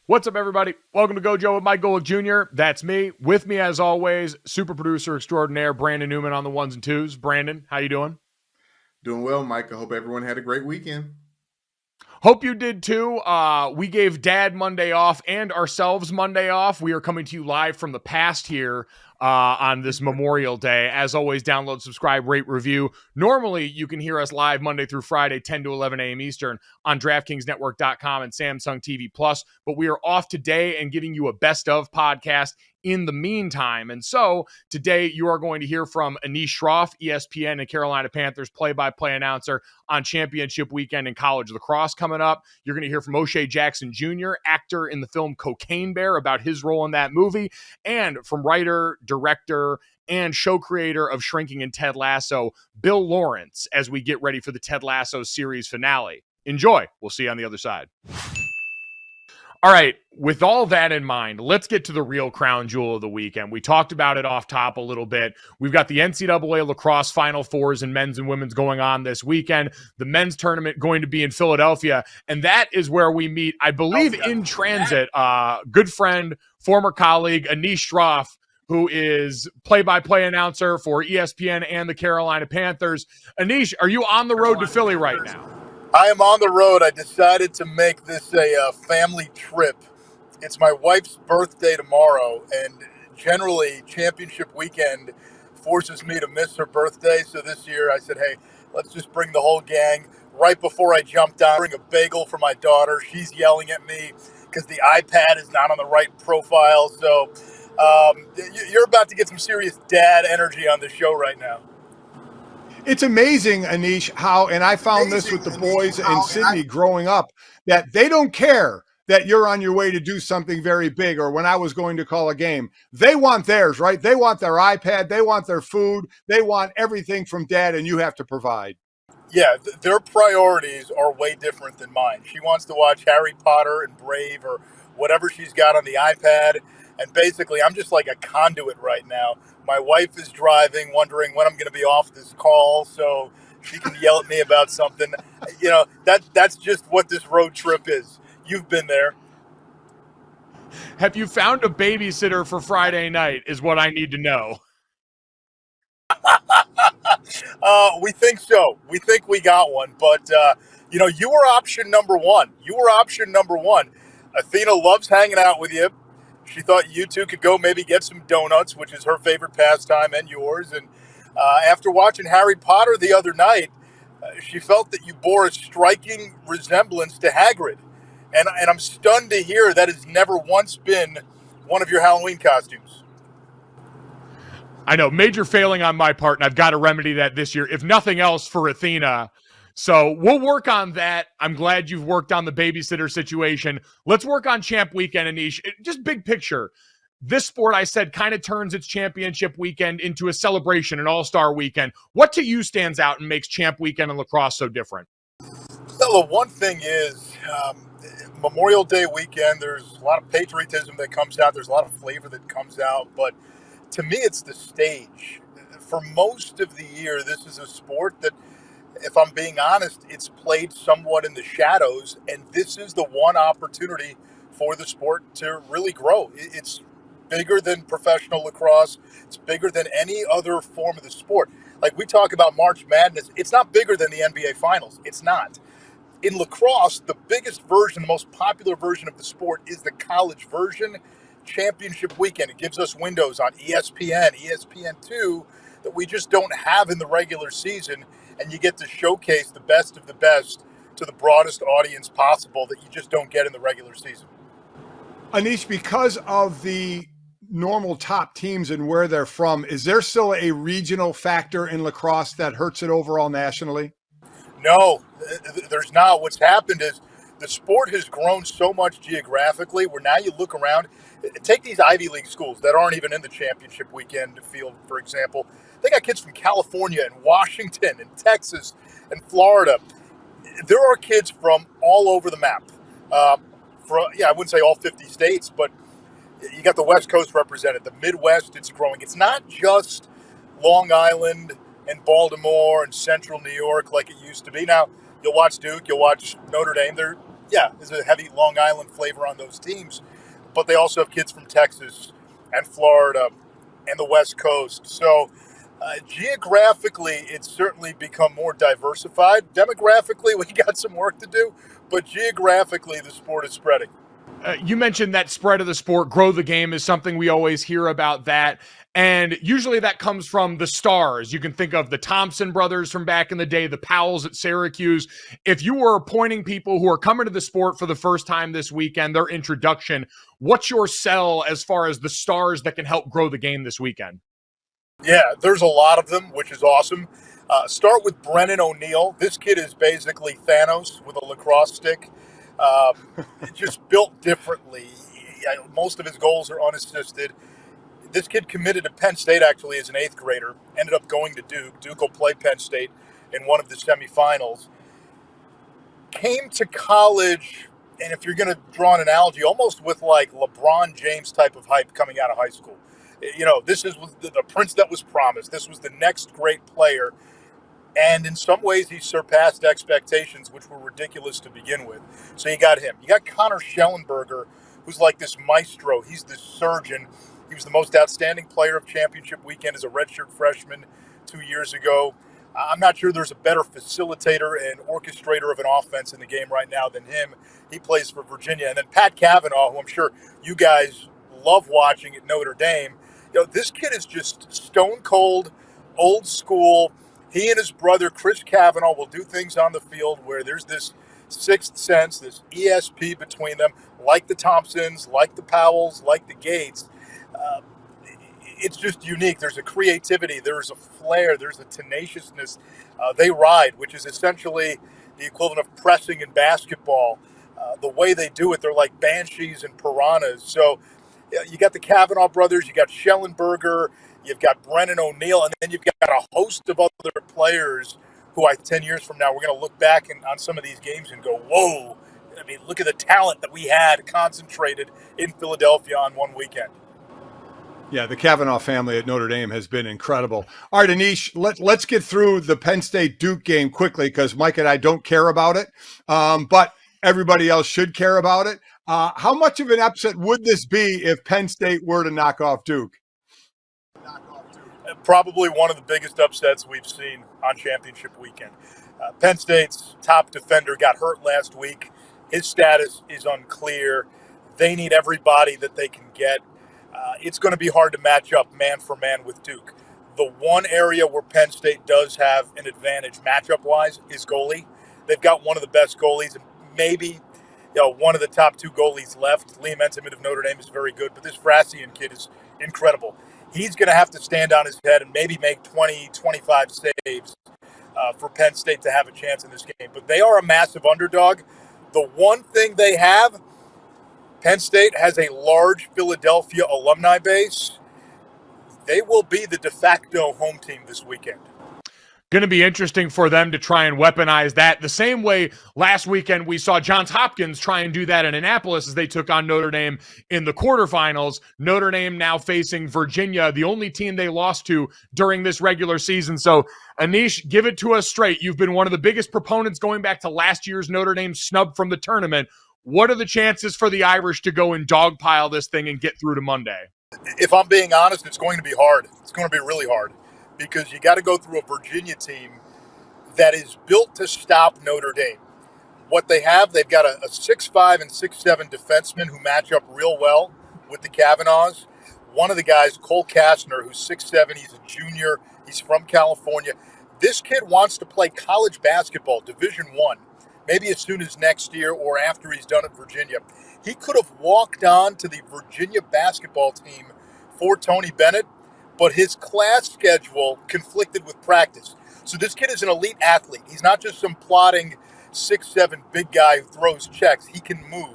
What's up, everybody? Welcome to GoJo with Mike Golick Jr. That's me. With me, as always, super producer extraordinaire Brandon Newman on the ones and twos. Brandon, how you doing? Doing well, Mike. I hope everyone had a great weekend. Hope you did too. We gave Dad Monday off and ourselves Monday off. We are coming to you live from the past here on this Memorial Day. As always, download, subscribe, rate, review. Normally, you can hear us live Monday through Friday, 10 to 11 a.m. Eastern on DraftKingsNetwork.com and Samsung TV Plus. But we are off today and giving you a best of podcast in the meantime. And so today you are going to hear from Anish Shroff, ESPN and Carolina Panthers play-by-play announcer on championship weekend in college lacrosse coming up. You're going to hear from O'Shea Jackson Jr., actor in the film Cocaine Bear, about his role in that movie, and from writer, director, and show creator of Shrinking and Ted Lasso, Bill Lawrence, as we get ready for the Ted Lasso series finale. Enjoy. We'll see you on the other side. All right, with all that in mind, let's get to the real crown jewel of the weekend. We talked about it off top a little bit. We've got the NCAA Lacrosse Final Fours in men's and women's going on this weekend. The men's tournament going to be in Philadelphia, and that is where we meet, I believe, in transit, good friend, former colleague, Anish Shroff, who is play-by-play announcer for ESPN and the Carolina Panthers. Anish, are you on the road to Philly right now? I am on the road. I decided to make this a family trip. It's my wife's birthday tomorrow, and generally championship weekend forces me to miss her birthday. So this year I said, hey, let's just bring the whole gang. Right before I jumped on, bring a bagel for my daughter. She's yelling at me because the iPad is not on the right profile. So you're about to get some serious dad energy on the show right now. It's amazing, Anish, how, and I found this with the boys in Sydney growing up, that they don't care that you're on your way to do something very big, or when I was going to call a game. They want theirs, right? They want their iPad, they want their food, they want everything from dad, and you have to provide. Yeah, their priorities are way different than mine. She wants to watch Harry Potter and Brave or whatever she's got on the iPad. And basically, I'm just like a conduit right now. My wife is driving, wondering when I'm going to be off this call so she can yell at me about something. You know, that's just what this road trip is. You've been there. Have you found a babysitter for Friday night is what I need to know. We think so. We think we got one. But, you were option number one. Athena loves hanging out with you. She thought you two could go maybe get some donuts, which is her favorite pastime and yours. And after watching Harry Potter the other night, she felt that you bore a striking resemblance to Hagrid. And I'm stunned to hear that has never once been one of your Halloween costumes. I know, major failing on my part, and I've got to remedy that this year, if nothing else for Athena. So we'll work on that. I'm glad you've worked on the babysitter situation. Let's work on Champ Weekend, Anish. Just big picture. This sport, I said, kind of turns its championship weekend into a celebration, an all-star weekend. What to you stands out and makes Champ Weekend and lacrosse so different? Well, the one thing is Memorial Day weekend, there's a lot of patriotism that comes out. There's a lot of flavor that comes out. But to me, it's the stage. For most of the year, this is a sport that, if I'm being honest, it's played somewhat in the shadows, and this is the one opportunity for the sport to really grow. It's bigger than professional lacrosse. It's bigger than any other form of the sport. Like we talk about March Madness, it's not bigger than the NBA Finals. It's not. In lacrosse, the biggest version, the most popular version of the sport is the college version. Championship weekend. It gives us windows on ESPN, ESPN2 that we just don't have in the regular season. And you get to showcase the best of the best to the broadest audience possible that you just don't get in the regular season. Anish, because of the normal top teams and where they're from, is there still a regional factor in lacrosse that hurts it overall nationally? No, there's not. What's happened is the sport has grown so much geographically where now you look around, take these Ivy League schools that aren't even in the championship weekend field, for example. They got kids from California and Washington and Texas and Florida. There are kids from all over the map. I wouldn't say all 50 states, but you got the West Coast represented. The Midwest, it's growing. It's not just Long Island and Baltimore and Central New York like it used to be. Now, you'll watch Duke, you'll watch Notre Dame. there's a heavy Long Island flavor on those teams, but they also have kids from Texas and Florida and the West Coast. So geographically, it's certainly become more diversified. Demographically, we got some work to do, but geographically, the sport is spreading. You mentioned that spread of the sport, grow the game is something we always hear about that. And usually that comes from the stars. You can think of the Thompson brothers from back in the day, the Powells at Syracuse. If you were appointing people who are coming to the sport for the first time this weekend, their introduction, what's your sell as far as the stars that can help grow the game this weekend? Yeah, there's a lot of them, which is awesome. Start with Brennan O'Neill. This kid is basically Thanos with a lacrosse stick. Just built differently. Most of his goals are unassisted. This kid committed to Penn State actually as an 8th grader, ended up going to Duke. Duke will play Penn State in one of the semifinals. Came to college, and if you're going to draw an analogy, almost with like LeBron James type of hype coming out of high school. This is the prince that was promised. This was the next great player. And in some ways, he surpassed expectations, which were ridiculous to begin with. So you got him. You got Connor Schellenberger, who's like this maestro. He's this surgeon. He was the most outstanding player of championship weekend as a redshirt freshman 2 years ago. I'm not sure there's a better facilitator and orchestrator of an offense in the game right now than him. He plays for Virginia. And then Pat Cavanaugh, who I'm sure you guys love watching at Notre Dame. This kid is just stone cold, old school. He and his brother, Chris Cavanaugh, will do things on the field where there's this sixth sense, this ESP between them, like the Thompsons, like the Powells, like the Gates. It's just unique. There's a creativity, there's a flair, there's a tenaciousness. They ride, which is essentially the equivalent of pressing in basketball. The way they do it, they're like banshees and piranhas. So you got the Cavanaugh brothers, you got Schellenberger, you've got Brennan O'Neill, and then you've got a host of other players who 10 years from now, we're going to look back on some of these games and go, whoa, I mean, look at the talent that we had concentrated in Philadelphia on one weekend. Yeah, the Cavanaugh family at Notre Dame has been incredible. All right, Anish, let's get through the Penn State-Duke game quickly because Mike and I don't care about it, but everybody else should care about it. How much of an upset would this be if Penn State were to knock off Duke? Probably one of the biggest upsets we've seen on championship weekend. Penn State's top defender got hurt last week. His status is unclear. They need everybody that they can get. It's going to be hard to match up man for man with Duke. The one area where Penn State does have an advantage matchup-wise is goalie. They've got one of the best goalies, and maybe one of the top 2 goalies left. Liam Entenmann of Notre Dame is very good, but this Frassian kid is incredible. He's going to have to stand on his head and maybe make 20, 25 saves for Penn State to have a chance in this game. But they are a massive underdog. The one thing they have, Penn State has a large Philadelphia alumni base. They will be the de facto home team this weekend. Going to be interesting for them to try and weaponize that the same way last weekend we saw Johns Hopkins try and do that in Annapolis as they took on Notre Dame in the quarterfinals. Notre Dame now facing Virginia, the only team they lost to during this regular season. So, Anish, give it to us straight. You've been one of the biggest proponents going back to last year's Notre Dame snub from the tournament. What are the chances for the Irish to go and dogpile this thing and get through to Monday? If I'm being honest, it's going to be hard. It's going to be really hard. Because you got to go through a Virginia team that is built to stop Notre Dame. What they have, they've got a 6'5" and 6'7" defenseman who match up real well with the Cavanaughs. One of the guys, Cole Kastner, who's 6'7", he's a junior, he's from California. This kid wants to play college basketball, Division I, maybe as soon as next year or after he's done at Virginia. He could have walked on to the Virginia basketball team for Tony Bennett, but his class schedule conflicted with practice. So this kid is an elite athlete. He's not just some plodding 6'7" big guy who throws checks. He can move.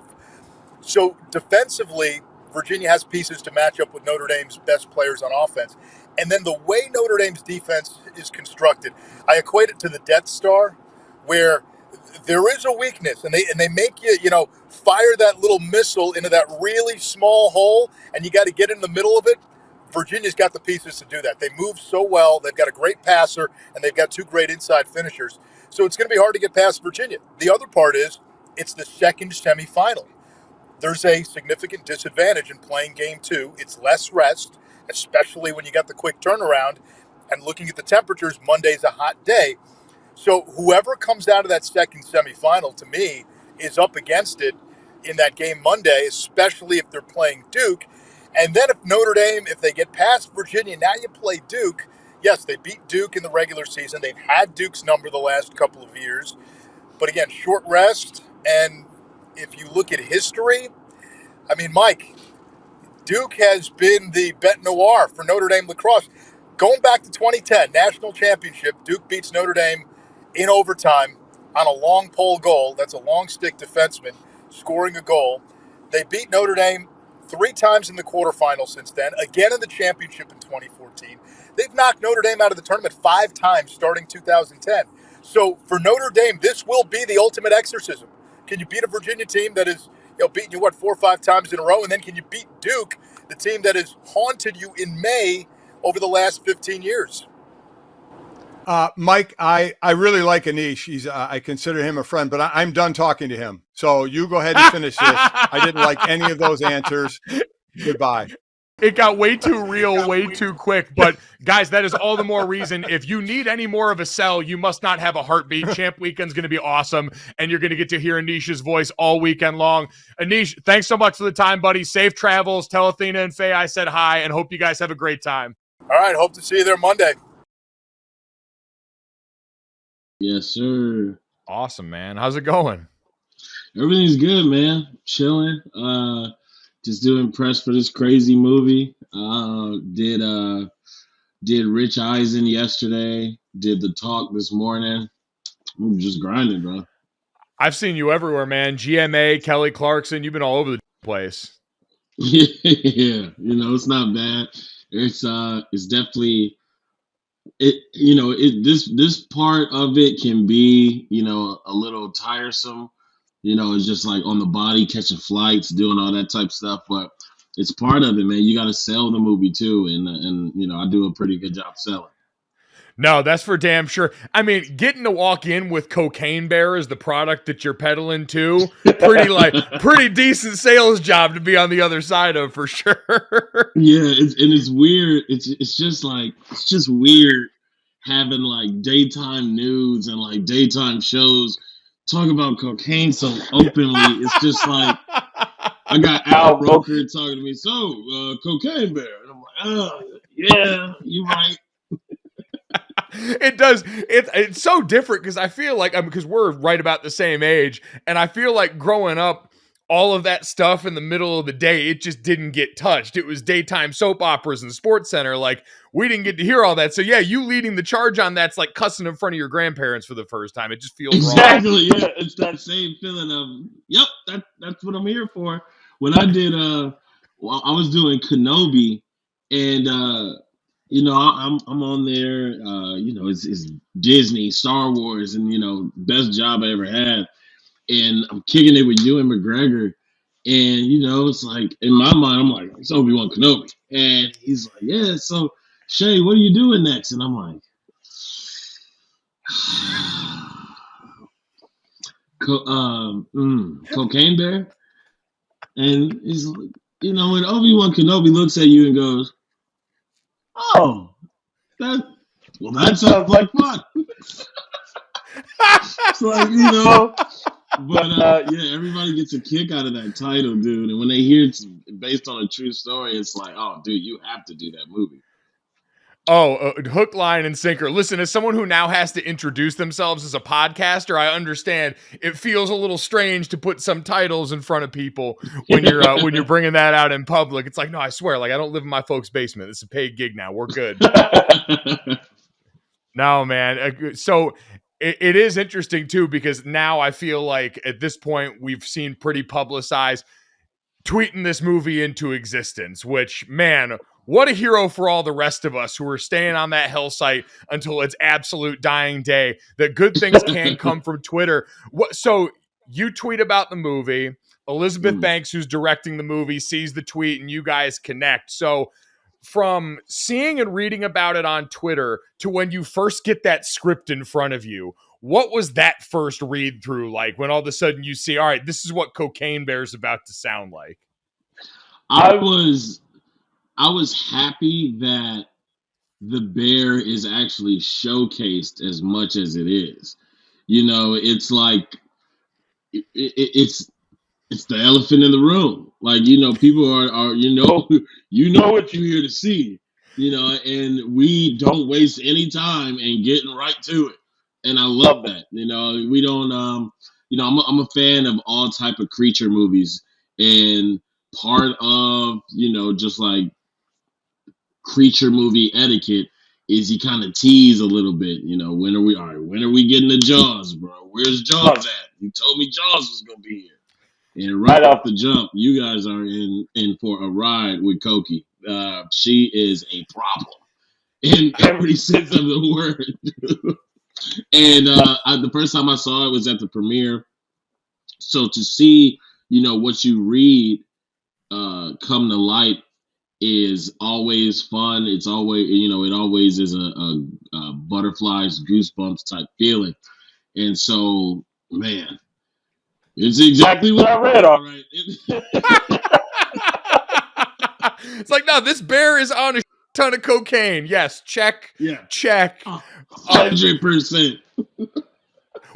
So defensively, Virginia has pieces to match up with Notre Dame's best players on offense. And then the way Notre Dame's defense is constructed, I equate it to the Death Star, where there is a weakness, and they make you, fire that little missile into that really small hole, and you got to get in the middle of it. Virginia's got the pieces to do that. They move so well. They've got a great passer, and they've got 2 great inside finishers. So it's going to be hard to get past Virginia. The other part is It's the second semifinal. There's a significant disadvantage in playing game 2. It's less rest, especially when you got the quick turnaround. And looking at the temperatures, Monday's a hot day. So whoever comes out of that second semifinal, to me, is up against it in that game Monday, especially if they're playing Duke. And then if Notre Dame, if they get past Virginia, now you play Duke. Yes, they beat Duke in the regular season. They've had Duke's number the last couple of years. But again, short rest. And if you look at history, I mean, Mike, Duke has been the bête noire for Notre Dame lacrosse. Going back to 2010, national championship, Duke beats Notre Dame in overtime on a long pole goal. That's a long stick defenseman scoring a goal. They beat Notre Dame 3 times in the quarterfinals since then, again in the championship in 2014. They've knocked Notre Dame out of the tournament 5 times starting 2010. So for Notre Dame, this will be the ultimate exorcism. Can you beat a Virginia team that is beating you, 4 or 5 times in a row? And then can you beat Duke, the team that has haunted you in May over the last 15 years? Mike, I really like Anish. I consider him a friend, but I'm done talking to him. So you go ahead and finish this. I didn't like any of those answers. Goodbye. It got way too real, way too quick. But guys, that is all the more reason. If you need any more of a sell, you must not have a heartbeat. Champ Weekend's going to be awesome, and you're going to get to hear Anish's voice all weekend long. Anish, thanks so much for the time, buddy. Safe travels. Tell Athena and Faye I said hi, and hope you guys have a great time. All right, hope to see you there Monday. Yes, sir. Awesome, man. How's it going? Everything's good, man. Chilling. Just doing press for this crazy movie. Did Rich Eisen yesterday. Did the talk this morning. I'm just grinding, bro. I've seen you everywhere, man. GMA, Kelly Clarkson. You've been all over the place. Yeah, it's not bad. It's definitely this part of it can be a little tiresome. It's just like on the body, catching flights, doing all that type of stuff, but it's part of it, man. You got to sell the movie too, and I do a pretty good job selling. No, that's for damn sure. I mean, getting to walk in with Cocaine Bear as the product that you're peddling to, pretty decent sales job to be on the other side of, for sure. Yeah, it's weird. It's just weird having like daytime news and like daytime shows talk about cocaine so openly. It's just like I got Al Roker talking to me. So, Cocaine Bear, and I'm like, oh yeah, you right. It does. It's so different because I feel like because we're right about the same age, and I feel like growing up, all of that stuff in the middle of the day, it just didn't get touched. It was daytime soap operas and Sports Center. Like, we didn't get to hear all that. So yeah, you leading the charge on that's like cussing in front of your grandparents for the first time. It just feels exactly wrong. Yeah. It's that same feeling of yep, that's what I'm here for. When I did I was doing Kenobi, and I'm on there. It's Disney, Star Wars, and best job I ever had. And I'm kicking it with Ewan McGregor, and it's like in my mind, I'm like, it's Obi-Wan Kenobi, and he's like, yeah. So Shay, what are you doing next? And I'm like, Cocaine Bear, and he's like, when Obi-Wan Kenobi looks at you and goes, oh, that sounds like fun. It's like, but yeah, everybody gets a kick out of that title, dude. And when they hear it's based on a true story, it's like, oh, dude, you have to do that movie. Oh, hook, line, and sinker. Listen, as someone who now has to introduce themselves as a podcaster, I understand it feels a little strange to put some titles in front of people when you're bringing that out in public. It's like, no, I swear, like I don't live in my folks' basement. It's a paid gig now. We're good. No, man. So it is interesting too, because now I feel like at this point we've seen pretty publicized tweeting this movie into existence, which, man, what a hero for all the rest of us who are staying on that hell site until its absolute dying day, that good things can come from Twitter. So you tweet about the movie. Elizabeth Banks, who's directing the movie, sees the tweet, and you guys connect. So from seeing and reading about it on Twitter to when you first get that script in front of you, what was that first read through like when all of a sudden you see, all right, this is what Cocaine Bear's about to sound like? I was happy that the bear is actually showcased as much as it is. It's like it's the elephant in the room. Like, people are what you're here to see. And we don't waste any time in getting right to it. And I love that. We don't I'm a fan of all type of creature movies, and part of, just like creature movie etiquette is you kind of tease a little bit. When are we getting to Jaws, bro? Where's Jaws at? You told me Jaws was gonna be here. And right off the jump, you guys are in for a ride with Koki. She is a problem in every sense of the word. And the first time I saw it was at the premiere. So to see, what you read come to light is always fun. It's always, it always is a butterflies, goosebumps type feeling. And so, man, it's exactly what I read. All right. It's like, no, this bear is on a ton of cocaine. Yes, check. Yeah. Check. 100%.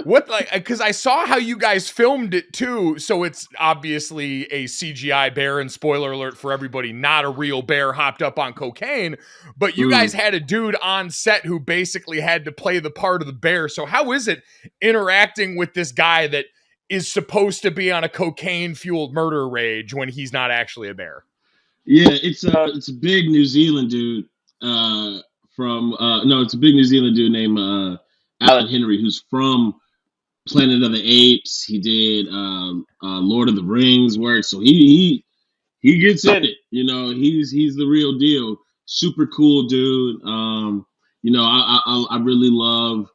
What, like, because I saw how you guys filmed it too, so it's obviously a CGI bear, and spoiler alert for everybody, not a real bear hopped up on cocaine, but you guys had a dude on set who basically had to play the part of the bear. So how is it interacting with this guy that is supposed to be on a cocaine-fueled murder rage when he's not actually a bear? Yeah, it's a big New Zealand dude it's a big New Zealand dude named Alan Henry, who's from Planet of the Apes. He did Lord of the Rings work, so he gets in it. He's the real deal. Super cool dude. I really love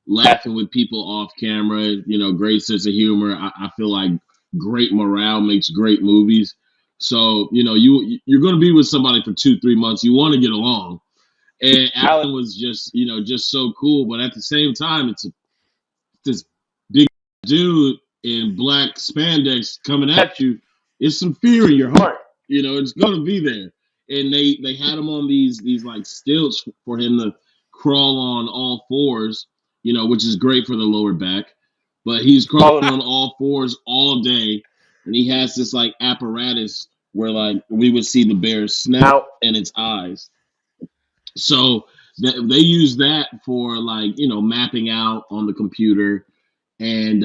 laughing with people off camera. Great sense of humor. I feel like great morale makes great movies. So you're going to be with somebody for 2-3 months. You want to get along, and Alan was just so cool. But at the same time, it's this big dude in black spandex coming at you. It's some fear in your heart. It's gonna be there. And they had him on these like stilts for him to crawl on all fours, which is great for the lower back. But he's crawling on all fours all day, and he has this like apparatus where like we would see the bear's snout and its eyes. So they use that for like mapping out on the computer, and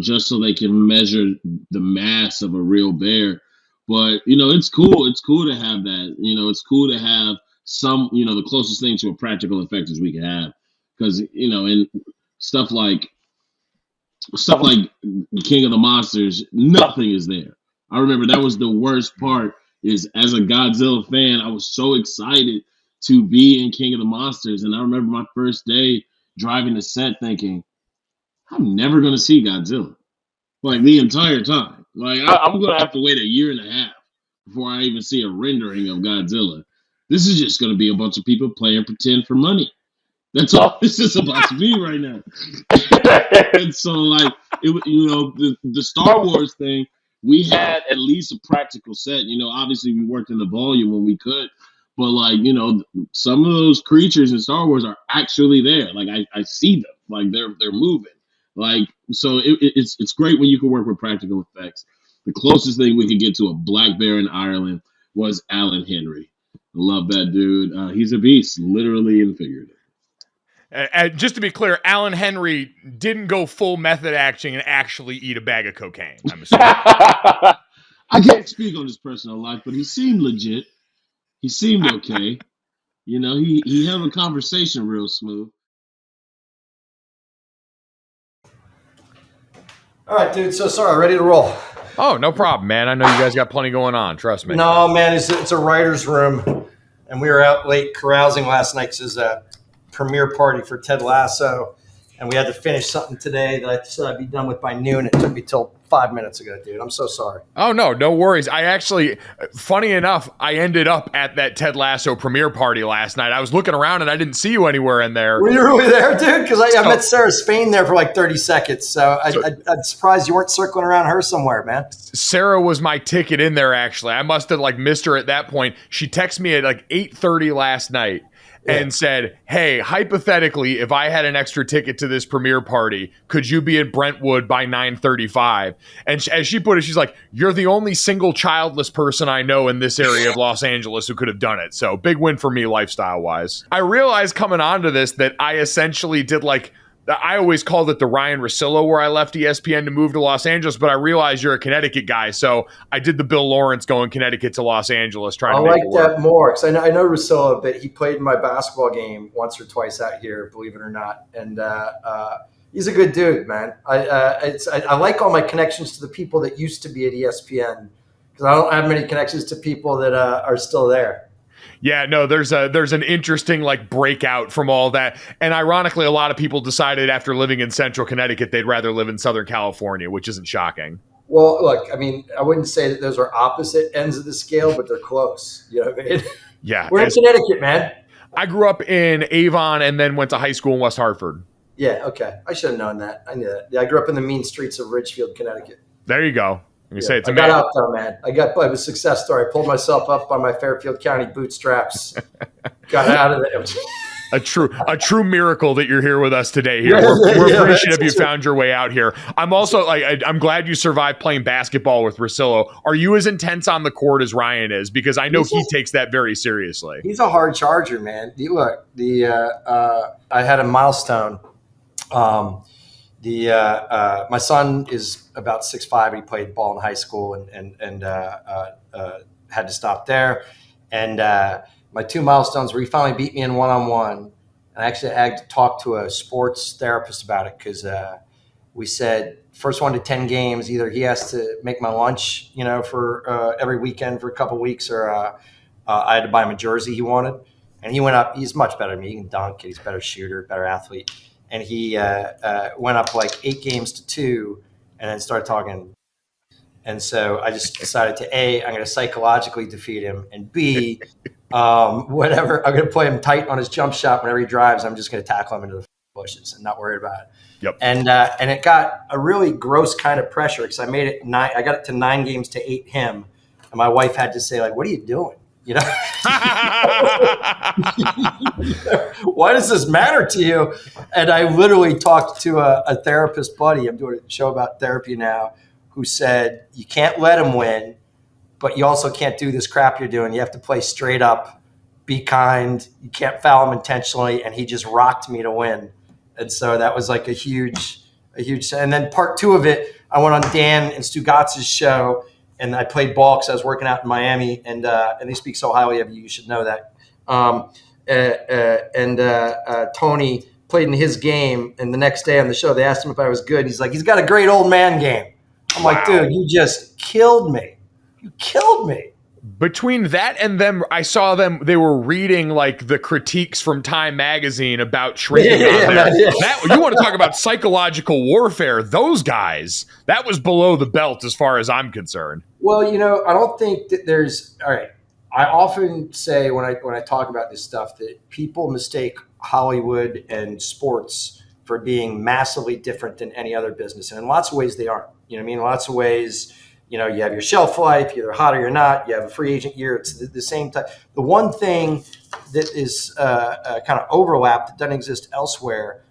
just so they can measure the mass of a real bear. But it's cool. It's cool to have that. It's cool to have some, the closest thing to a practical effect as we can have, because in stuff like King of the Monsters, nothing is there. I remember that was the worst part. Is as a Godzilla fan, I was so excited to be in King of the Monsters, and I remember my first day driving the set thinking, I'm never going to see Godzilla, like the entire time. Like I'm going to have to wait 1.5 years before I even see a rendering of Godzilla. This is just going to be a bunch of people playing pretend for money. That's all this is about to be right now. And so, like, the Star Wars thing, we had at least a practical set. Obviously we worked in the volume when we could, but like, some of those creatures in Star Wars are actually there. Like I see them, like they're moving. Like, so it's great when you can work with practical effects. The closest thing we could get to a black bear in Ireland was Alan Henry. I love that dude. He's a beast, literally and figuratively. And just to be clear, Alan Henry didn't go full method acting and actually eat a bag of cocaine, I'm assuming. I can't speak on his personal life, but he seemed legit. He seemed okay. He held a conversation real smooth. All right, dude. So sorry, ready to roll. Oh, no problem, man. I know you guys got plenty going on. Trust me. No, man, it's a writer's room, and we were out late carousing last night because it's a premiere party for Ted Lasso, and we had to finish something today that I said I'd be done with by noon. It took me till 5 minutes ago, dude. I'm so sorry. Oh, no worries. I actually, funny enough, I ended up at that Ted Lasso premiere party last night. I was looking around and I didn't see you anywhere in there. Were you really there, dude? Because I met Sarah Spain there for like 30 seconds. So I'm surprised you weren't circling around her somewhere, man. Sarah was my ticket in there, actually. I must have like missed her at that point. She texted me at like 8:30 last night. And said, hey, hypothetically, if I had an extra ticket to this premiere party, could you be at Brentwood by 9:35? And as she put it, she's like, you're the only single childless person I know in this area of Los Angeles who could have done it. So big win for me lifestyle-wise. I realized coming onto this that I essentially did like, I always called it the Ryan Russillo where I left ESPN to move to Los Angeles, but I realized you're a Connecticut guy, so I did the Bill Lawrence going Connecticut to Los Angeles trying to make it work. I like that more because I know Russillo, but he played in my basketball game once or twice out here, believe it or not, and he's a good dude, man. I like all my connections to the people that used to be at ESPN because I don't have many connections to people that are still there. Yeah, no, there's an interesting like breakout from all that. And ironically, a lot of people decided after living in central Connecticut, they'd rather live in Southern California, which isn't shocking. Well, look, I mean, I wouldn't say that those are opposite ends of the scale, but they're close. You know what I mean? Yeah. We're in Connecticut, man. I grew up in Avon and then went to high school in West Hartford. Yeah, okay. I should have known that. I knew that. Yeah, I grew up in the mean streets of Ridgefield, Connecticut. There you go. You say it's I got out though, man. I was a success story. I pulled myself up by my Fairfield County bootstraps. Got out of it. A true miracle that you're here with us today. Here, we're appreciative you found your way out here. I'm also like, I'm glad you survived playing basketball with Russillo. Are you as intense on the court as Ryan is? Because I know he takes that very seriously. He's a hard charger, man. Look, I had a milestone. My son is about 6'5". He played ball in high school and had to stop there. And my two milestones were he finally beat me in one-on-one. And I actually had to talk to a sports therapist about it because we said first 1 to 10 games, either he has to make my lunch, for every weekend for a couple of weeks, or I had to buy him a jersey he wanted. And he went up. He's much better than me. He can dunk. He's a better shooter, better athlete. And he went up like 8 games to 2 and then started talking. And so I just decided to, A, I'm going to psychologically defeat him. And B, whatever, I'm going to play him tight on his jump shot. Whenever he drives, I'm just going to tackle him into the bushes and not worry about it. Yep. And it got a really gross kind of pressure because I made it 9. I got it to 9 games to 8 him. And my wife had to say, like, what are you doing? Why does this matter to you? And I literally talked to a therapist buddy. I'm doing a show about therapy now, who said, you can't let him win, but you also can't do this crap you're doing. You have to play straight up, be kind. You can't foul him intentionally. And he just rocked me to win. And so that was like a huge, and then part 2 of it, I went on Dan and Stugatz's show. And I played ball because I was working out in Miami, and they speak so highly of you. You should know that. Tony played in his game, and the next day on the show, they asked him if I was good. He's like, he's got a great old man game. I'm like, dude, you just killed me. You killed me. Between that and them, I saw them. They were reading like the critiques from Time Magazine about training on there. You want to talk about psychological warfare? Those guys, that was below the belt as far as I'm concerned. Well, I don't think that there's. All right, I often say when I talk about this stuff that people mistake Hollywood and sports for being massively different than any other business, and in lots of ways they aren't. You know what I mean? In lots of ways. You have your shelf life, you're either hot or you're not. You have a free agent year. It's the same type. The one thing that is kind of overlap that doesn't exist elsewhere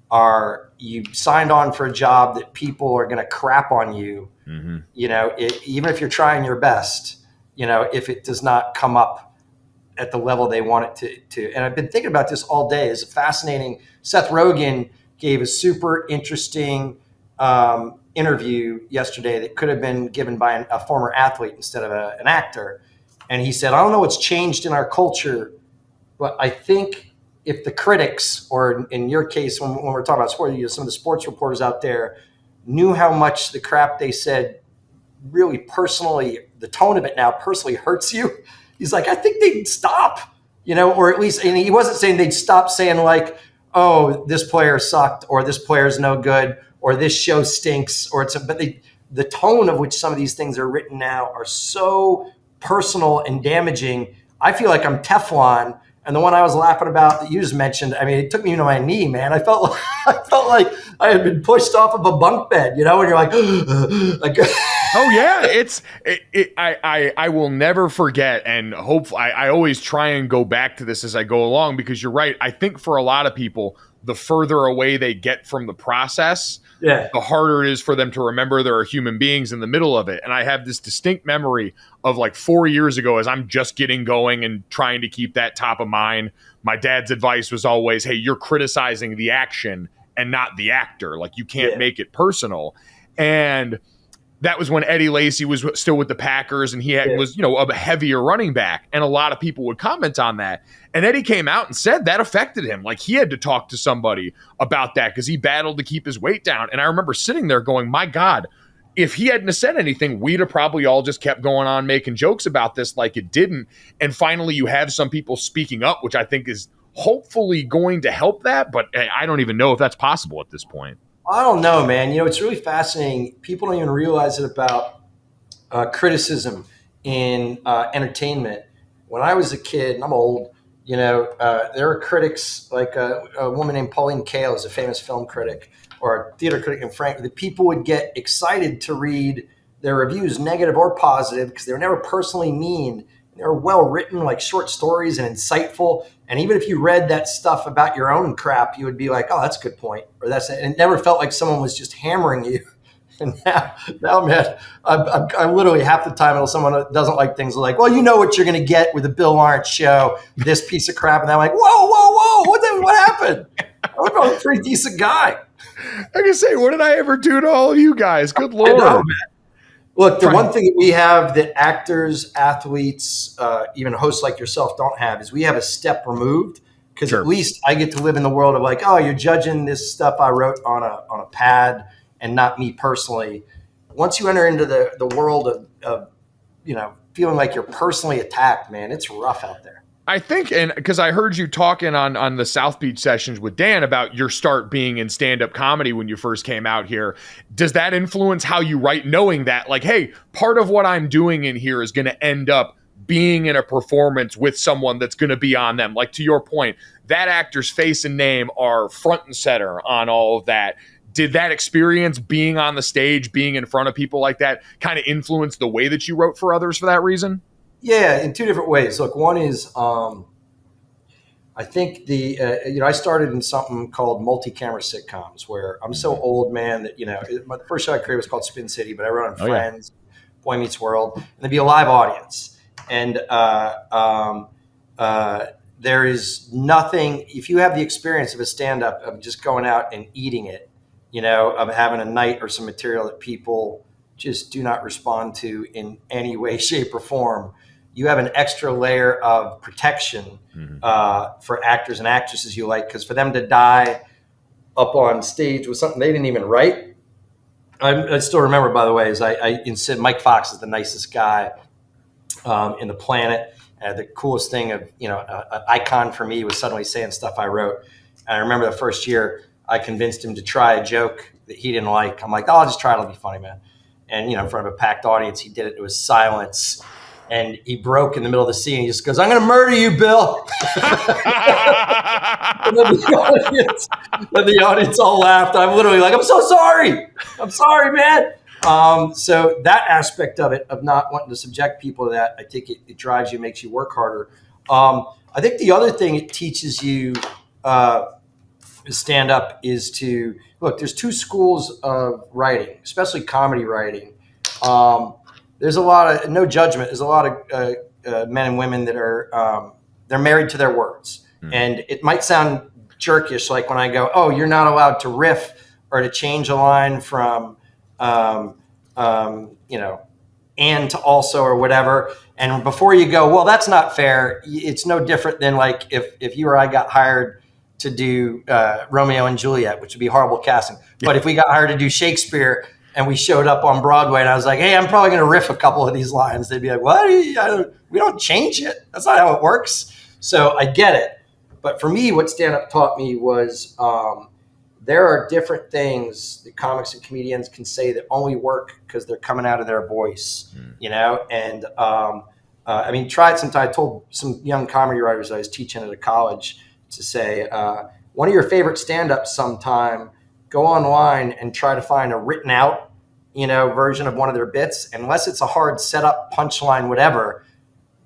are you signed on for a job that people are going to crap on you. Mm-hmm. Even if you're trying your best, if it does not come up at the level they want it to. And I've been thinking about this all day. It's fascinating. Seth Rogen gave a super interesting interview yesterday that could have been given by a former athlete instead of an actor. And he said, I don't know what's changed in our culture, but I think if the critics, or in your case, when we're talking about sports, some of the sports reporters out there knew how much the crap they said really personally, the tone of it now personally hurts you. He's like, I think they'd stop, or at least, and he wasn't saying they'd stop saying like, oh, this player sucked, or this player's no good, or this show stinks, but the tone of which some of these things are written now are so personal and damaging. I feel like I'm Teflon. And the one I was laughing about that you just mentioned, I mean, it took me to my knee, man. I felt like I had been pushed off of a bunk bed, you know, and you're like, like oh yeah, I will never forget, and hope I always try and go back to this as I go along, because you're right. I think for a lot of people, the further away they get from the process, the harder it is for them to remember there are human beings in the middle of it. And I have this distinct memory of like 4 years ago, as I'm just getting going and trying to keep that top of mind. My dad's advice was always, hey, you're criticizing the action and not the actor. Like, you can't make it personal. And that was when Eddie Lacy was still with the Packers, and he was, you know, a heavier running back. And a lot of people would comment on that. And Eddie came out and said that affected him. Like, he had to talk to somebody about that because he battled to keep his weight down. And I remember sitting there going, my God, if he hadn't said anything, we'd have probably all just kept going on making jokes about this like it didn't. And finally, you have some people speaking up, which I think is hopefully going to help that. But I don't even know if that's possible at this point. I don't know, man. You know, it's really fascinating. People don't even realize it about criticism in entertainment. When I was a kid, and I'm old, you know, there were critics like a woman named Pauline Kael is a famous film critic, or a theater critic in Frankfurt. The people would get excited to read their reviews, negative or positive, because they were never personally mean. They were well written, like short stories and insightful. And even if you read that stuff about your own crap, you would be like, oh, that's a good point. Or that's it. And it never felt like someone was just hammering you. And now man, I'm literally half the time, someone doesn't like things like, well, you know what you're going to get with the Bill Lawrence show, this piece of crap. And I'm like, whoa, what happened? I'm a pretty decent guy. I can say, what did I ever do to all of you guys? Good Lord. Know, man. Look, the one thing that we have that actors, athletes, even hosts like yourself don't have is we have a step removed, because at least I get to live in the world of like, oh, you're judging this stuff I wrote on a pad and not me personally. Once you enter into the world of you know, feeling like you're personally attacked, man, it's rough out there. I think, and because I heard you talking on the South Beach sessions with Dan about your start being in stand-up comedy when you first came out here, does that influence how you write, knowing that, like, hey, part of what I'm doing in here is going to end up being in a performance with someone that's going to be on them? Like, to your point, that actor's face and name are front and center on all of that. Did that experience being on the stage, being in front of people like that, kind of influence the way that you wrote for others for that reason? Yeah, in two different ways. Look, one is I think I started in something called multi-camera sitcoms, where I'm so old, man, that, you know, my first show I created was called Spin City, but I wrote on Friends, Boy Meets World, and there'd be a live audience. And there is nothing, if you have the experience of a stand-up, of just going out and eating it, you know, of having a night or some material that people just do not respond to in any way, shape, or form, you have an extra layer of protection for actors and actresses you like, because for them to die up on stage with something they didn't even write. I still remember, by the way, is I said Mike Fox is the nicest guy in the planet. The coolest thing of, you know, an icon for me was suddenly saying stuff I wrote. And I remember the first year I convinced him to try a joke that he didn't like. I'm like, oh, I'll just try it. It'll be funny, man. And, you know, in front of a packed audience, he did it. It was silence. And he broke in the middle of the scene. He just goes, I'm going to murder you, Bill. And then the audience all laughed. I'm literally like, I'm so sorry. I'm sorry, man. So that aspect of it, of not wanting to subject people to that, I think it drives you, makes you work harder. I think the other thing it teaches you stand up is to look, there's two schools of writing, especially comedy writing. There's a lot of, no judgment, there's a lot of men and women that are, they're married to their words. And it might sound jerkish, like when I go, oh, you're not allowed to riff or to change a line from, you know, and to also or whatever. And before you go, well, that's not fair. It's no different than like if you or I got hired to do Romeo and Juliet, which would be horrible casting. But if we got hired to do Shakespeare and we showed up on Broadway and I was like, hey, I'm probably going to riff a couple of these lines, they'd be like, what? We don't change it. That's not how it works. So I get it. But for me, what stand-up taught me was there are different things that comics and comedians can say that only work because they're coming out of their voice, And I mean, try it sometime. I told some young comedy writers I was teaching at a college to say, one of your favorite stand-ups sometime, go online and try to find a written out, version of one of their bits, unless it's a hard setup, punchline, whatever,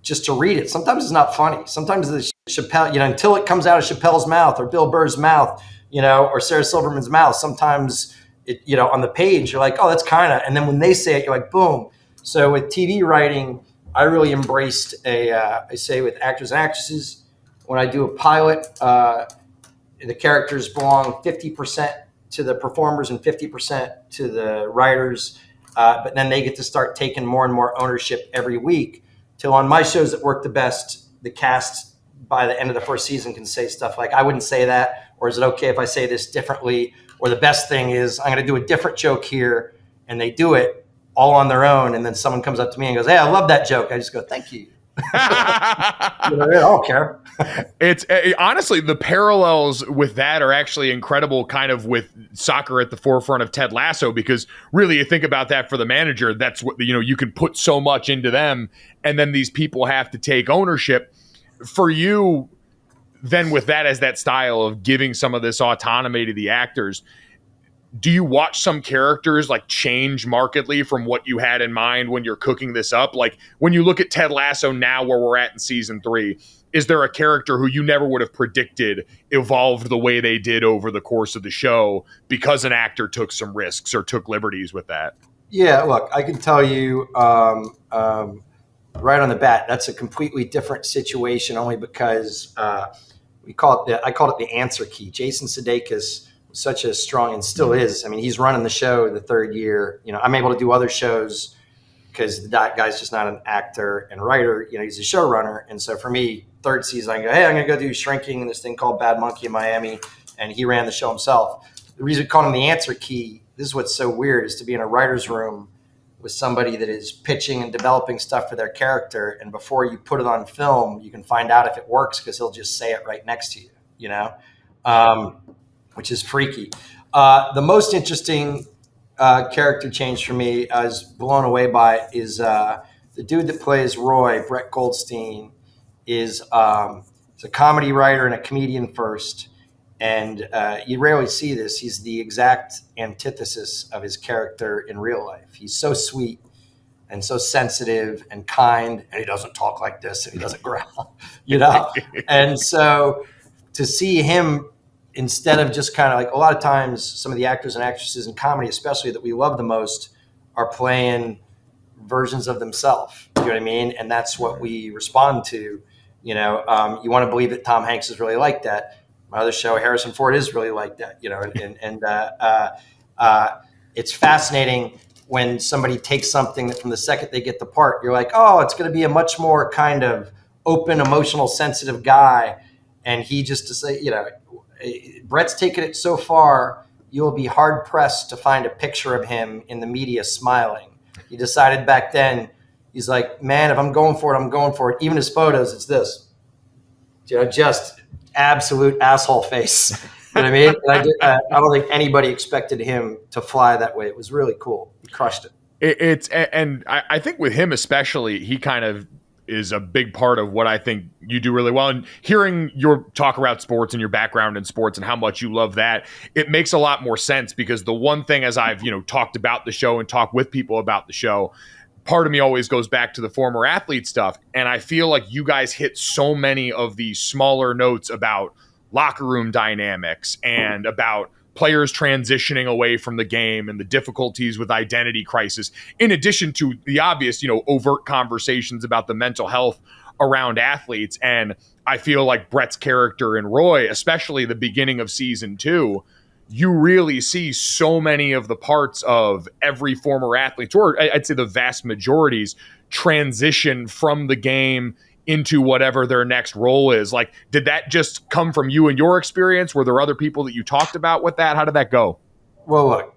just to read it. Sometimes it's not funny. Sometimes the Chappelle, until it comes out of Chappelle's mouth or Bill Burr's mouth, or Sarah Silverman's mouth, sometimes it, on the page, you're like, oh, that's kind of, and then when they say it, you're like, boom. So with TV writing, I really embraced I say with actors and actresses, when I do a pilot, the characters belong 50% to the performers and 50% to the writers. But then they get to start taking more and more ownership every week, till on my shows that work the best, the cast by the end of the first season can say stuff like, I wouldn't say that, or is it okay if I say this differently? Or the best thing is, I'm going to do a different joke here, and they do it all on their own. And then someone comes up to me and goes, hey, I love that joke. I just go, thank you. I don't care. It's honestly, the parallels with that are actually incredible, kind of with soccer at the forefront of Ted Lasso, because really you think about that for the manager, that's what, you can put so much into them, and then these people have to take ownership. For you, then, with that as that style of giving some of this autonomy to the actors, do you watch some characters like change markedly from what you had in mind when you're cooking this up? Like when you look at Ted Lasso now, where we're at in season 3, is there a character who you never would have predicted evolved the way they did over the course of the show because an actor took some risks or took liberties with that? Yeah, look, I can tell you right on the bat, that's a completely different situation, only because I called it the answer key. Jason Sudeikis was such a strong, and still is. I mean, he's running the show the 3rd year. I'm able to do other shows because the guy's just not an actor and writer. He's a showrunner. And so for me, 3rd season, I go, hey, I'm going to go do Shrinking in this thing called Bad Monkey in Miami. And he ran the show himself. The reason we call him the answer key, this is what's so weird, is to be in a writer's room with somebody that is pitching and developing stuff for their character. And before you put it on film, you can find out if it works because he'll just say it right next to you, which is freaky. The most interesting character change for me, I was blown away by, is the dude that plays Roy, Brett Goldstein, is he's a comedy writer and a comedian first. And you rarely see this. He's the exact antithesis of his character in real life. He's so sweet and so sensitive and kind, and he doesn't talk like this, and he doesn't growl, And so to see him, instead of just kind of like, a lot of times some of the actors and actresses in comedy, especially that we love the most, are playing versions of themselves. You know what I mean? And that's what we respond to. You want to believe that Tom Hanks is really like that. My other show, Harrison Ford, is really like that, it's fascinating when somebody takes something that from the second they get the part, you're like, oh, it's going to be a much more kind of open, emotional, sensitive guy. And he just to say, Brett's taken it so far, you'll be hard pressed to find a picture of him in the media smiling. He decided back then, he's like, man, if I'm going for it, I'm going for it. Even his photos, it's this, just absolute asshole face. You know what I mean? And I don't think anybody expected him to fly that way. It was really cool. He crushed it. I think with him especially, he kind of is a big part of what I think you do really well. And hearing your talk about sports and your background in sports and how much you love that, it makes a lot more sense, because the one thing, as I've, talked about the show and talked with people about the show, part of me always goes back to the former athlete stuff. And I feel like you guys hit so many of the smaller notes about locker room dynamics and about players transitioning away from the game and the difficulties with identity crisis, in addition to the obvious, overt conversations about the mental health around athletes. And I feel like Brett's character in Roy, especially the beginning of season 2, you really see so many of the parts of every former athlete, or I'd say the vast majorities, transition from the game into whatever their next role is. Like, did that just come from you and your experience? Were there other people that you talked about with that? How did that go? Well, look,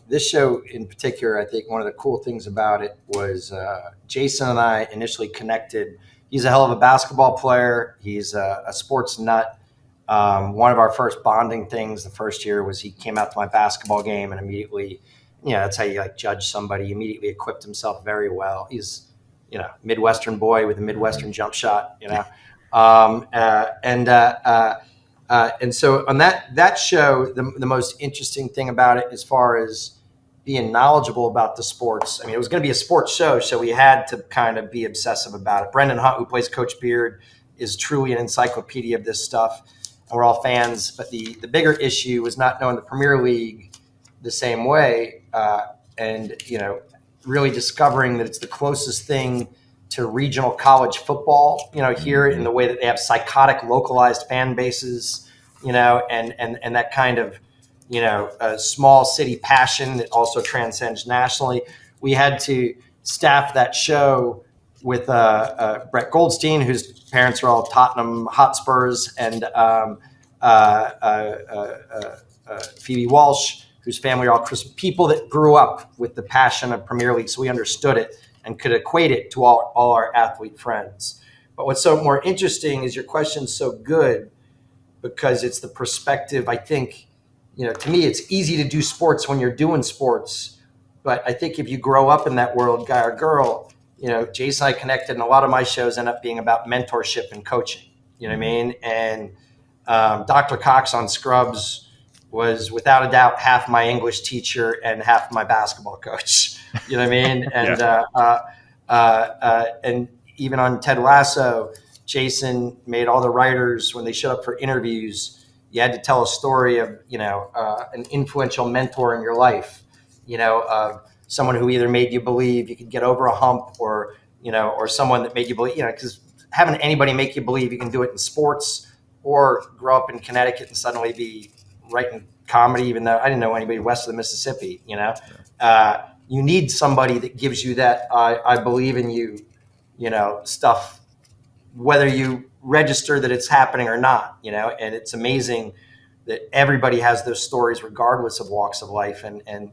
this show in particular, I think one of the cool things about it was Jason and I initially connected he's a hell of a basketball player. He's a sports nut. One of our first bonding things the first year was he came out to my basketball game and immediately, that's how you like judge somebody. He immediately equipped himself very well. He's, Midwestern boy with a Midwestern jump shot, and so on that show, the most interesting thing about it, as far as being knowledgeable about the sports, it was going to be a sports show, so we had to kind of be obsessive about it. Brendan Hunt, who plays Coach Beard, is truly an encyclopedia of this stuff, and we're all fans. But the bigger issue was not knowing the Premier League the same way, and really discovering that it's the closest thing to regional college football, here, in the way that they have psychotic localized fan bases, and that kind of, a small city passion that also transcends nationally. We had to staff that show with Brett Goldstein, whose parents are all Tottenham Hotspurs, and Phoebe Walsh, whose family are all people that grew up with the passion of Premier League. So we understood it and could equate it to all our athlete friends. But what's so more interesting is your question's so good, because it's the perspective. I think, to me, it's easy to do sports when you're doing sports. But I think if you grow up in that world, guy or girl, Jason and I connected, and a lot of my shows end up being about mentorship and coaching. You know what I mean? And Dr. Cox on Scrubs was without a doubt half my English teacher and half my basketball coach. You know what I mean? And and even on Ted Lasso, Jason made all the writers, when they showed up for interviews, you had to tell a story of an influential mentor in your life, of someone who either made you believe you could get over a hump, or someone that made you believe, because having anybody make you believe you can do it in sports, or grow up in Connecticut and suddenly be writing comedy, even though I didn't know anybody west of the Mississippi, you need somebody that gives you that I believe in you, stuff, whether you register that it's happening or not, and it's amazing that everybody has those stories regardless of walks of life. And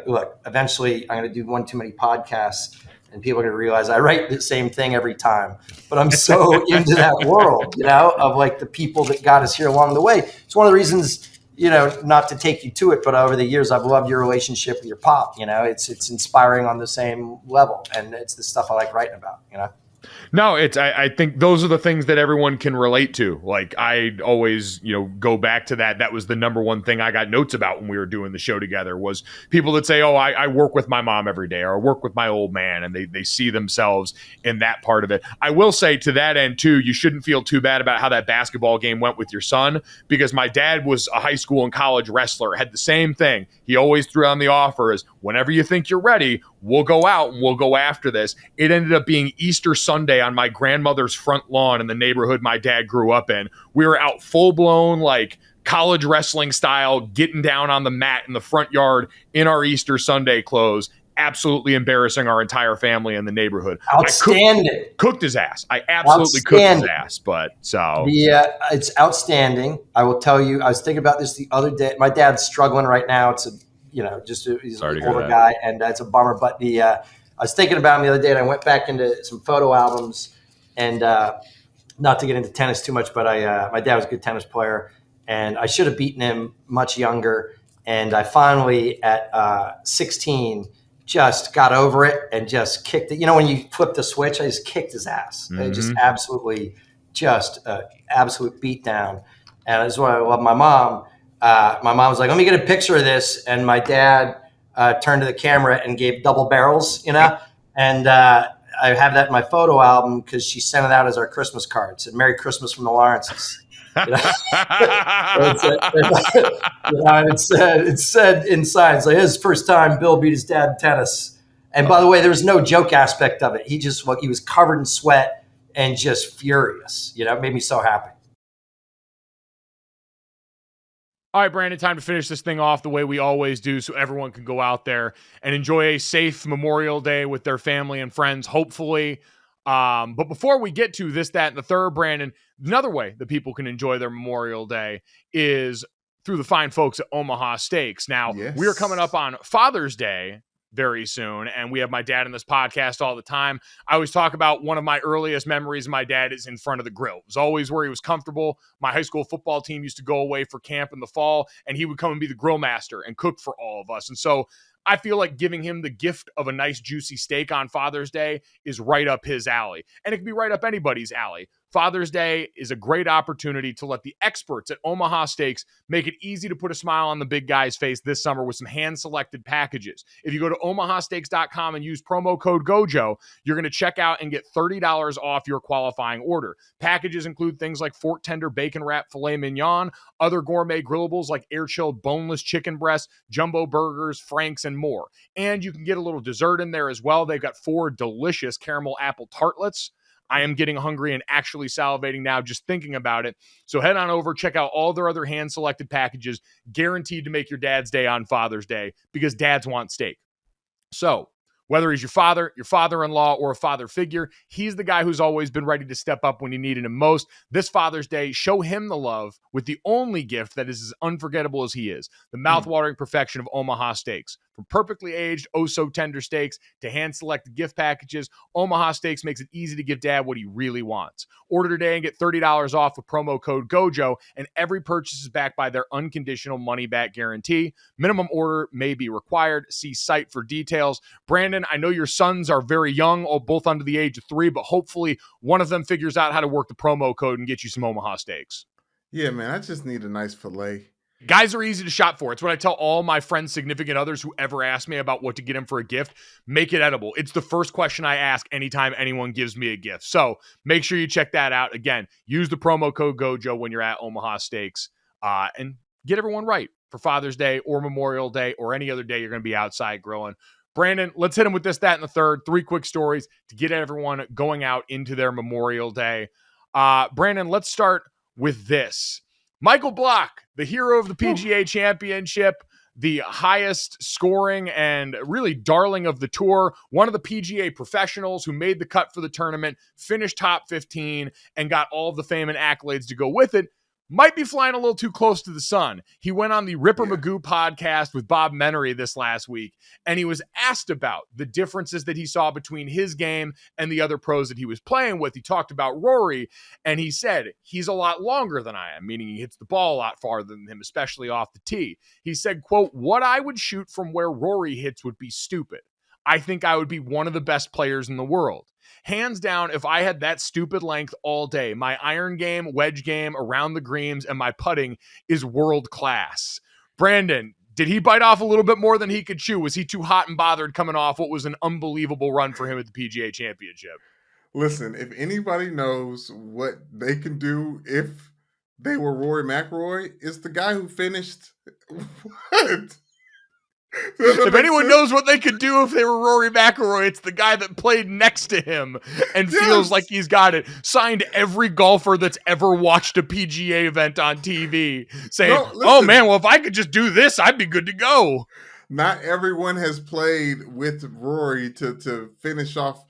look, eventually I'm going to do one too many podcasts and people are going to realize I write the same thing every time, but I'm so into that world, of like the people that got us here along the way. It's one of the reasons, not to take you to it, but over the years, I've loved your relationship with your pop. It's inspiring on the same level, and it's the stuff I like writing about. No, I think those are the things that everyone can relate to. Like, I always, go back to that. That was the number one thing I got notes about when we were doing the show together, was people that say, oh, I work with my mom every day, or I work with my old man, and they see themselves in that part of it. I will say, to that end too, you shouldn't feel too bad about how that basketball game went with your son, because my dad was a high school and college wrestler, had the same thing. He always threw on the offer is, whenever you think you're ready, we'll go out and we'll go after this. It ended up being Easter Sunday on my grandmother's front lawn in the neighborhood my dad grew up in. We were out full-blown, like, college wrestling style, getting down on the mat in the front yard in our Easter Sunday clothes, absolutely embarrassing our entire family in the neighborhood. Outstanding. Cooked his ass. I absolutely cooked his ass. But so it's outstanding. I will tell you, I was thinking about this the other day. My dad's struggling right now. It's he's an older guy, and it's a bummer. But I was thinking about him the other day, and I went back into some photo albums, and not to get into tennis too much, but my dad was a good tennis player, and I should have beaten him much younger. And I finally, at 16, just got over it and just kicked it. When you flip the switch, I just kicked his ass. Mm-hmm. Just absolute beat down. And that's why I love my mom. My mom was like, let me get a picture of this. And my dad turned to the camera and gave double barrels, and I have that in my photo album because she sent it out as our Christmas card. It said, Merry Christmas from the Lawrences. It said inside, it's like, this is the first time Bill beat his dad in tennis. And by the way, there was no joke aspect of it. He was covered in sweat and just furious. It made me so happy. All right, Brandon, time to finish this thing off the way we always do, so everyone can go out there and enjoy a safe Memorial Day with their family and friends, hopefully. But before we get to this, that, and the third, Brandon, another way that people can enjoy their Memorial Day is through the fine folks at Omaha Steaks. Now, we are coming up on Father's Day very soon. And we have my dad in this podcast all the time. I always talk about one of my earliest memories of my dad is in front of the grill. It was always where he was comfortable. My high school football team used to go away for camp in the fall, and he would come and be the grill master and cook for all of us. And so I feel like giving him the gift of a nice juicy steak on Father's Day is right up his alley. And it can be right up anybody's alley. Father's Day is a great opportunity to let the experts at Omaha Steaks make it easy to put a smile on the big guy's face this summer with some hand-selected packages. If you go to omahasteaks.com and use promo code GoJo, you're going to check out and get $30 off your qualifying order. Packages include things like fork tender bacon wrap filet mignon, other gourmet grillables like air-chilled boneless chicken breasts, jumbo burgers, franks, and more. And you can get a little dessert in there as well. They've got 4 delicious caramel apple tartlets. I am getting hungry and actually salivating now just thinking about it. So head on over, check out all their other hand-selected packages, guaranteed to make your dad's day on Father's Day, because dads want steak. So whether he's your father, your father-in-law, or a father figure, he's the guy who's always been ready to step up when you needed him most. This Father's Day, show him the love with the only gift that is as unforgettable as he is, the mouth-watering perfection of Omaha Steaks. From perfectly aged, oh-so-tender steaks to hand-selected gift packages, Omaha Steaks makes it easy to give Dad what he really wants. Order today and get $30 off with promo code GOJO, and every purchase is backed by their unconditional money-back guarantee. Minimum order may be required. See site for details. Brandon, I know your sons are very young, both under the age of 3, but hopefully one of them figures out how to work the promo code and get you some Omaha Steaks. Yeah, man, I just need a nice filet. Guys are easy to shop for. It's what I tell all my friends' significant others who ever ask me about what to get them for a gift. Make it edible. It's the first question I ask anytime anyone gives me a gift. So make sure you check that out. Again, use the promo code GOJO when you're at Omaha Steaks and get everyone right for Father's Day or Memorial Day or any other day you're going to be outside grilling. Brandon, let's hit him with this, that, and the third. 3 quick stories to get everyone going out into their Memorial Day. Brandon, let's start with this. Michael Block, the hero of the PGA Championship, the highest scoring and really darling of the tour, one of the PGA professionals who made the cut for the tournament, finished top 15, and got all of the fame and accolades to go with it, might be flying a little too close to the sun. He went on the Ripper Magoo podcast with Bob Menery this last week, and he was asked about the differences that he saw between his game and the other pros that he was playing with. He talked about Rory, and he said, he's a lot longer than I am, meaning he hits the ball a lot farther than him, especially off the tee. He said, quote, "What I would shoot from where Rory hits would be stupid. I think I would be one of the best players in the world. Hands down, if I had that stupid length all day, my iron game, wedge game, around the greens, and my putting is world class." Brandon, did he bite off a little bit more than he could chew? Was he too hot and bothered coming off what was an unbelievable run for him at the PGA Championship? Listen, if anybody knows what they can do if they were Rory McIlroy, it's the guy who finished what? If anyone knows what they could do if they were Rory McIlroy, it's the guy that played next to him and feels like he's got it. Signed every golfer that's ever watched a PGA event on TV, saying, "Oh man, well if I could just do this, I'd be good to go." Not everyone has played with Rory to finish off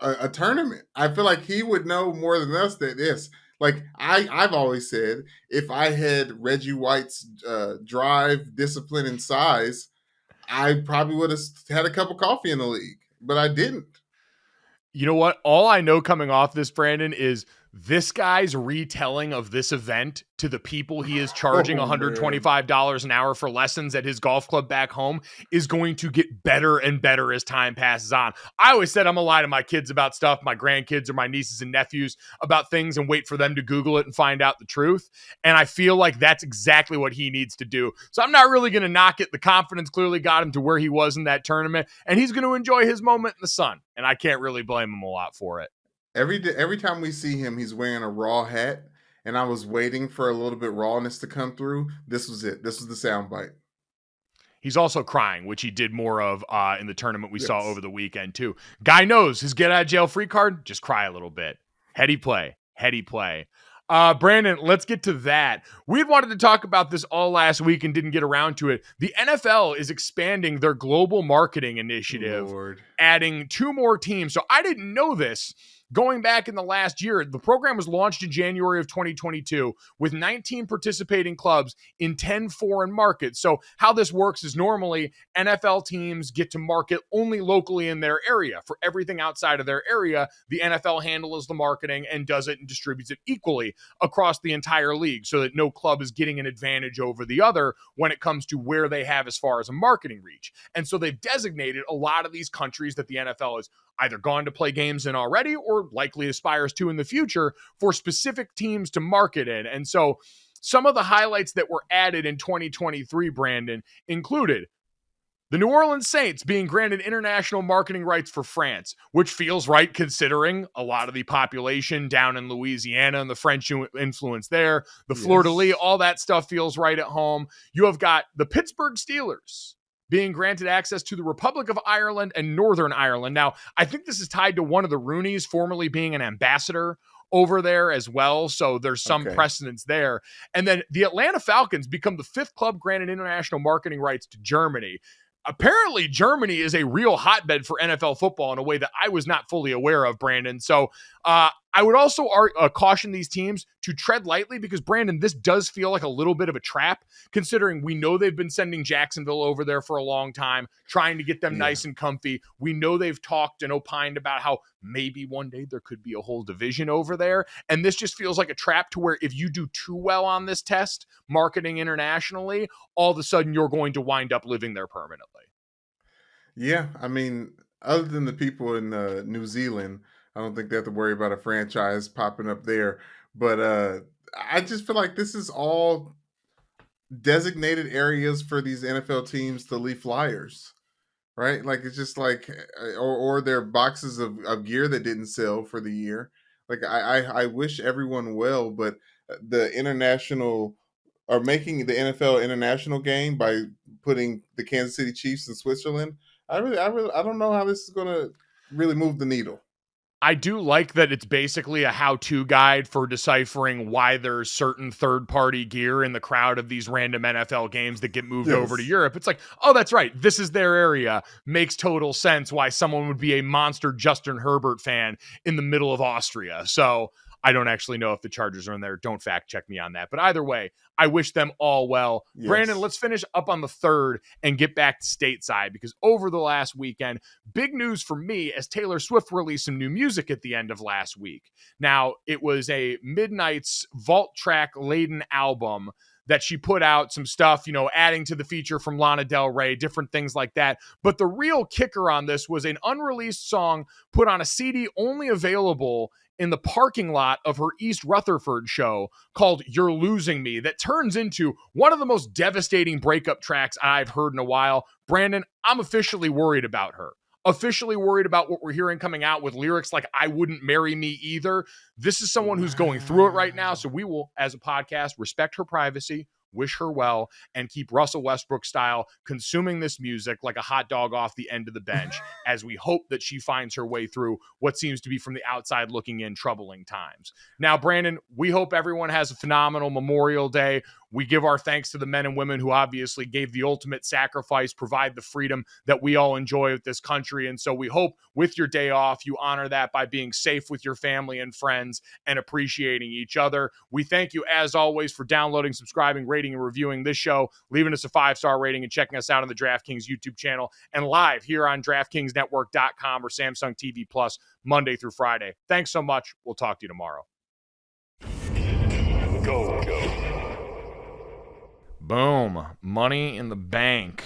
a tournament. I feel like he would know more than us that this. Like I've always said, if I had Reggie White's drive, discipline, and size, I probably would have had a cup of coffee in the league, but I didn't. You know what? All I know coming off this, Brandon, is this guy's retelling of this event to the people he is charging $125 an hour for lessons at his golf club back home is going to get better and better as time passes on. I always said I'm going to lie to my kids about stuff, my grandkids or my nieces and nephews about things, and wait for them to Google it and find out the truth. And I feel like that's exactly what he needs to do. So I'm not really going to knock it. The confidence clearly got him to where he was in that tournament, and he's going to enjoy his moment in the sun. And I can't really blame him a lot for it. Every time we see him, he's wearing a raw hat, and I was waiting for a little bit rawness to come through. This was it. This was the soundbite. He's also crying, which he did more of in the tournament we saw over the weekend, too. Guy knows his get-out-of-jail-free card, just cry a little bit. Heady play. Brandon, let's get to that. We wanted to talk about this all last week and didn't get around to it. The NFL is expanding their global marketing initiative, adding 2 more teams. So I didn't know this. going back in the last year, the program was launched in January of 2022 with 19 participating clubs in 10 foreign markets. So how this works is normally NFL teams get to market only locally in their area. For everything outside of their area, the NFL handles the marketing and does it and distributes it equally across the entire league so that no club is getting an advantage over the other when it comes to where they have as far as a marketing reach. And so they've designated a lot of these countries that the NFL has either gone to play games in already or likely aspires to in the future for specific teams to market in. And so some of the highlights that were added in 2023, Brandon, included the New Orleans Saints being granted international marketing rights for France, which feels right considering a lot of the population down in Louisiana and the French influence there, the fleur-de-lis, all that stuff feels right at home. You have got the Pittsburgh Steelers being granted access to the Republic of Ireland and Northern Ireland. Now, I think this is tied to one of the Rooneys formerly being an ambassador over there as well, so there's some precedence there. And then the Atlanta Falcons become the 5th club granted international marketing rights to Germany. Apparently, Germany is a real hotbed for NFL football in a way that I was not fully aware of, Brandon. So I would also caution these teams to tread lightly because, Brandon, this does feel like a little bit of a trap, considering we know they've been sending Jacksonville over there for a long time, trying to get them nice and comfy. We know they've talked and opined about how maybe one day there could be a whole division over there. And this just feels like a trap to where if you do too well on this test, marketing internationally, all of a sudden you're going to wind up living there permanently. Yeah, I mean, other than the people in New Zealand, I don't think they have to worry about a franchise popping up there. But I just feel like this is all designated areas for these NFL teams to leave flyers, right? Like it's just like, or their boxes of gear that didn't sell for the year. Like I wish everyone well, but the international are making the NFL international game by putting the Kansas City Chiefs in Switzerland. I don't know how this is going to really move the needle. I do like that it's basically a how-to guide for deciphering why there's certain third-party gear in the crowd of these random NFL games that get moved over to Europe. It's like, oh, that's right. This is their area. Makes total sense why someone would be a monster Justin Herbert fan in the middle of Austria. So I don't actually know if the Chargers are in there. Don't fact check me on that. But either way, I wish them all well. Yes. Brandon, let's finish up on the 3rd and get back to stateside, because over the last weekend, big news for me as Taylor Swift released some new music at the end of last week. Now, it was a Midnight's vault track laden album that she put out, some stuff, adding to the feature from Lana Del Rey, different things like that. But the real kicker on this was an unreleased song put on a CD only available in the parking lot of her East Rutherford show called You're Losing Me, that turns into one of the most devastating breakup tracks I've heard in a while. Brandon, I'm officially worried about her. Officially worried about what we're hearing coming out with lyrics like I wouldn't marry me either. This is someone who's going through it right now. So we will, as a podcast, respect her privacy, wish her well, and keep Russell Westbrook style consuming this music like a hot dog off the end of the bench as we hope that she finds her way through what seems to be, from the outside looking in, troubling times. Now, Brandon, we hope everyone has a phenomenal Memorial Day. We give our thanks to the men and women who obviously gave the ultimate sacrifice, provide the freedom that we all enjoy with this country. And so we hope with your day off, you honor that by being safe with your family and friends and appreciating each other. We thank you, as always, for downloading, subscribing, rating, and reviewing this show, leaving us a 5-star rating, and checking us out on the DraftKings YouTube channel and live here on DraftKingsNetwork.com or Samsung TV Plus Monday through Friday. Thanks so much. We'll talk to you tomorrow. Go. Boom. Money in the bank.